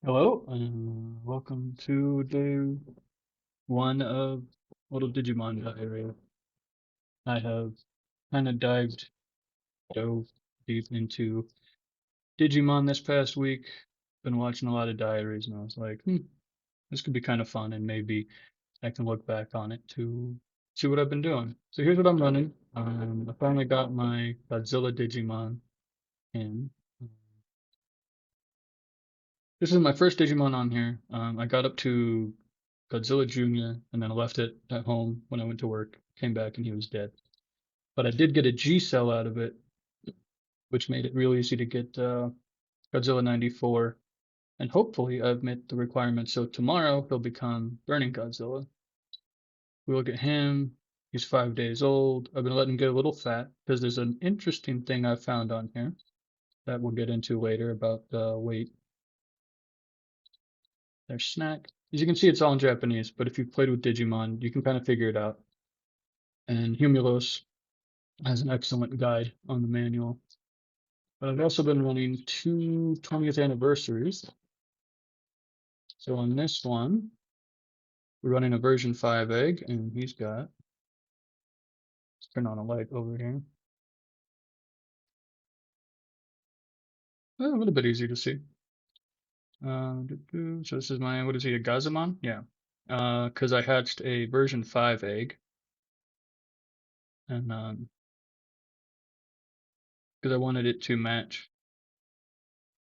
Hello, and welcome to day one of Little Digimon Diary. I have kind of dove deep into Digimon this past week. Been watching a lot of diaries, and I was like, this could be kind of fun, and maybe I can look back on it to see what I've been doing. So here's what I'm running. I finally got my Godzilla Digimon in. This is my first Digimon on here. I got up to Godzilla Jr. and then I left it at home when I went to work. Came back and he was dead. But I did get a G cell out of it, which made it real easy to get Godzilla 94. And hopefully I've met the requirements. So tomorrow he'll become Burning Godzilla. We look at him. He's 5 days old. I've been letting him get a little fat because there's an interesting thing I found on here that we'll get into later about the weight. There's snack. As you can see, it's all in Japanese, but if you've played with Digimon, you can kind of figure it out. And Humulos has an excellent guide on the manual. But I've also been running two 20th anniversaries. So on this one, we're running a version 5 egg, and he's got, let's turn on a light over here. A little bit easier to see. So this is my, what is he, a Gazamon? Yeah. Because I hatched a version 5 egg. And because I wanted it to match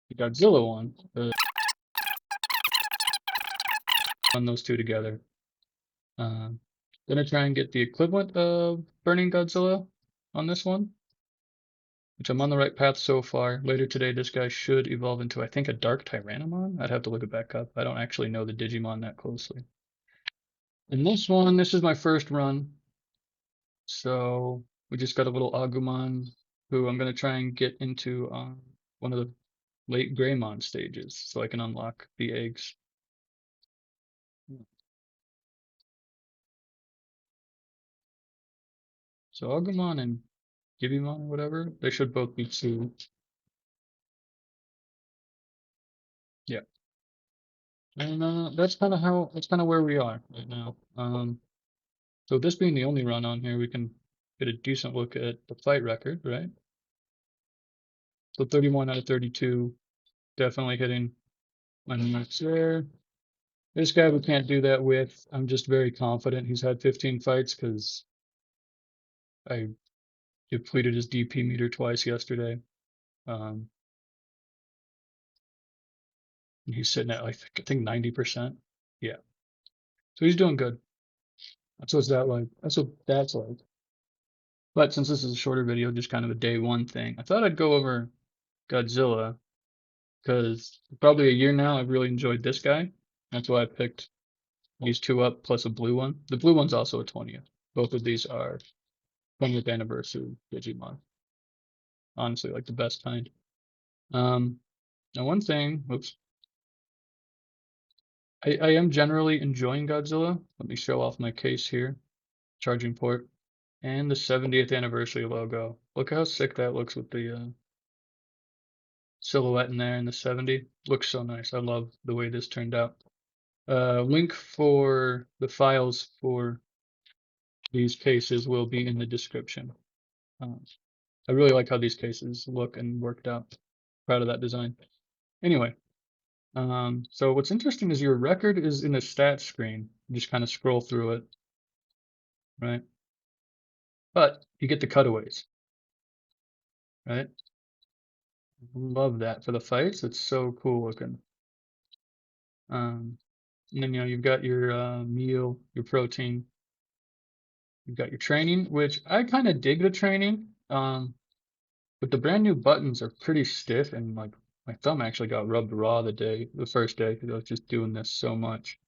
the Godzilla one. Run those two together. Gonna try and get the equivalent of Burning Godzilla on this one, which I'm on the right path so far. Later today, this guy should evolve into, I think, a Dark Tyrannomon. I'd have to look it back up. I don't actually know the Digimon that closely. And this one, this is my first run. So we just got a little Agumon who I'm gonna try and get into one of the late Greymon stages so I can unlock the eggs. So Agumon and Gibimon or whatever, they should both be two. Yeah. And that's kind of where we are right now. So this being the only run on here, we can get a decent look at the fight record, right? So 31 out of 32, definitely hitting my marks there. This guy we can't do that with. I'm just very confident he's had 15 fights because I depleted his DP meter twice yesterday. And he's sitting at like I think 90%. Yeah. So he's doing good. That's what's that like. That's what that's like. But since this is a shorter video, just kind of a day one thing, I thought I'd go over Godzilla because probably a year now I've really enjoyed this guy. That's why I picked these two up plus a blue one. The blue one's also a 20th. Both of these are 20th anniversary Digimon. Honestly, like the best kind. Um, Now one thing, whoops, I am generally enjoying Godzilla. Let me show off my case here. Charging port. And the 70th anniversary logo. Look how sick that looks with the silhouette in there in the 70. Looks so nice. I love the way this turned out. Link for the files for these cases will be in the description. I really like how these cases look and worked out. Proud of that design. Anyway, so what's interesting is your record is in the stats screen. You just kind of scroll through it, right? But you get the cutaways, right? Love that for the fights. It's so cool looking. And then you've got your meal, your protein. You've got your training, which I kind of dig the training. But the brand new buttons are pretty stiff, and like my thumb actually got rubbed raw the first day, because I was just doing this so much.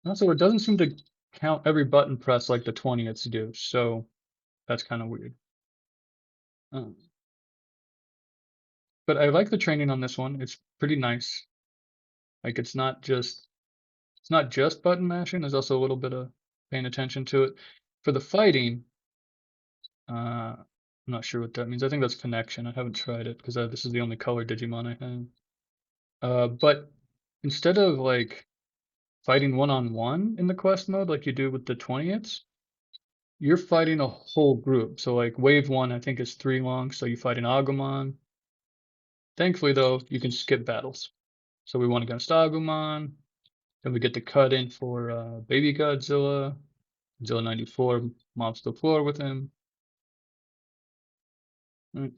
Also, it doesn't seem to count every button press like the 20ths do, so that's kind of weird. Um, but I like the training on this one. It's pretty nice. Like it's not just button mashing. There's also a little bit of paying attention to it. For the fighting, uh, I'm not sure what that means. I think that's connection. I haven't tried it because this is the only color Digimon I have. But instead of like fighting one-on-one in the quest mode like you do with the 20ths, you're fighting a whole group. So like wave 1 I think is 3 long, so you fight an Agumon. Thankfully though, you can skip battles. So we won against Agumon, then we get to cut in for Baby Godzilla. Godzilla 94 mops the floor with him. Right.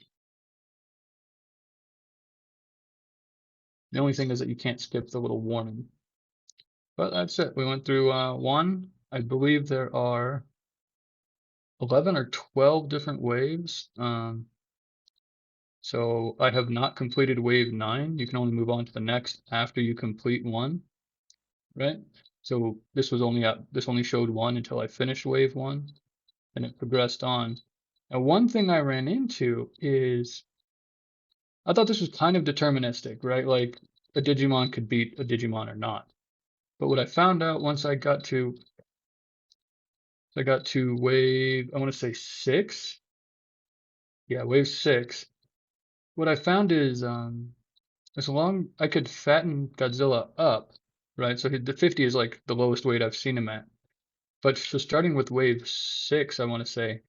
The only thing is that you can't skip the little warning. But that's it. We went through one. I believe there are 11 or 12 different waves. So I have not completed wave 9. You can only move on to the next after you complete one, right? So this only showed one until I finished wave 1, and it progressed on. Now one thing I ran into is I thought this was kind of deterministic, right? Like a Digimon could beat a Digimon or not. But what I found out once I got to wave, I want to say 6. Yeah, wave 6. What I found is as long I could fatten Godzilla up, right? So the 50 is like the lowest weight I've seen him at. But so starting with wave 6, I want to say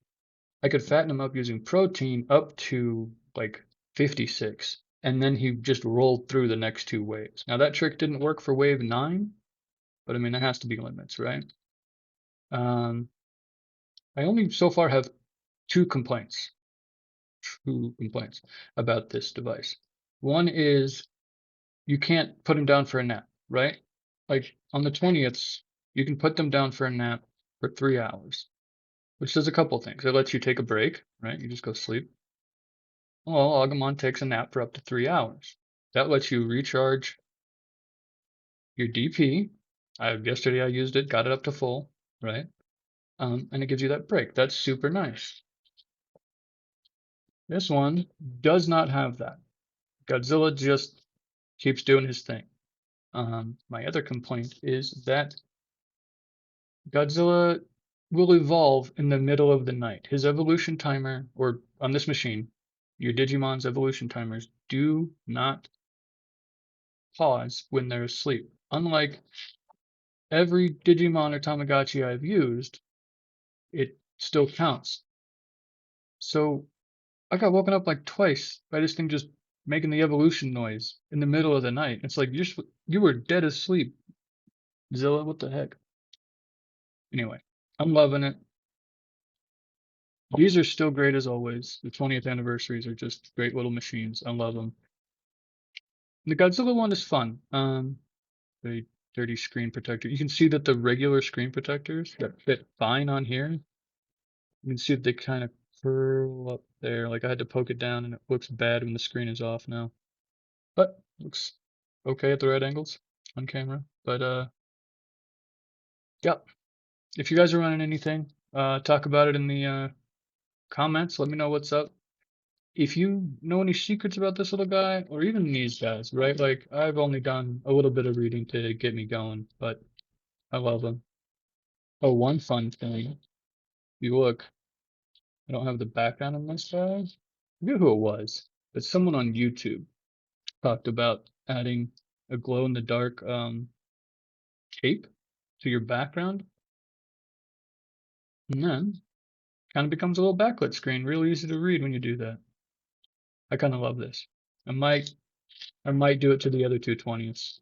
I could fatten him up using protein up to like 56, and then he just rolled through the next 2 waves. Now that trick didn't work for wave 9, but I mean there has to be limits, right? I only so far have two complaints about this device. One is you can't put him down for a nap, right? Like on the 20th, you can put them down for a nap for 3 hours, which does a couple things. It lets you take a break, right? You just go sleep. Well, Agumon takes a nap for up to 3 hours. That lets you recharge your DP. Yesterday I used it, got it up to full, right? And it gives you that break. That's super nice. This one does not have that. Godzilla just keeps doing his thing. My other complaint is that Godzilla will evolve in the middle of the night. His evolution timer, or on this machine, your Digimon's evolution timers do not pause when they're asleep. Unlike every Digimon or Tamagotchi I've used, it still counts. So I got woken up like twice by this thing just making the evolution noise in the middle of the night. It's like you were dead asleep, Zilla. What the heck? Anyway, I'm loving it. These are still great as always. The 20th anniversaries are just great little machines. I love them. The Godzilla one is fun. Very dirty screen protector. You can see that the regular screen protectors that fit fine on here. You can see that they kind of curl up there. Like I had to poke it down and it looks bad when the screen is off now. But looks okay at the right angles on camera. But yeah. If you guys are running anything, talk about it in the comments. Let me know what's up. If you know any secrets about this little guy, or even these guys, right? Like, I've only done a little bit of reading to get me going, but I love them. Oh, one fun thing. If you look, I don't have the background on this guy. I forget who it was, but someone on YouTube talked about adding a glow-in-the-dark cape to your background, and then kind of becomes a little backlit screen. Real easy to read when you do that. I kind of love this. I might do it to the other 220s.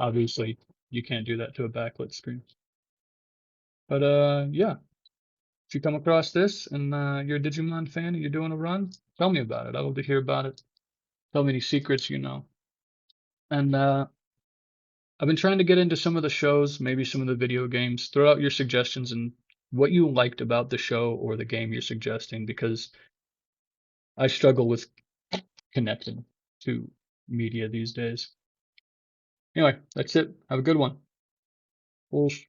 Obviously, you can't do that to a backlit screen. But yeah, if you come across this and you're a Digimon fan and you're doing a run, tell me about it. I love to hear about it. Tell me any secrets you know. And I've been trying to get into some of the shows, maybe some of the video games. Throw out your suggestions and what you liked about the show or the game you're suggesting, because I struggle with connecting to media these days. Anyway, that's it. Have a good one. Oosh.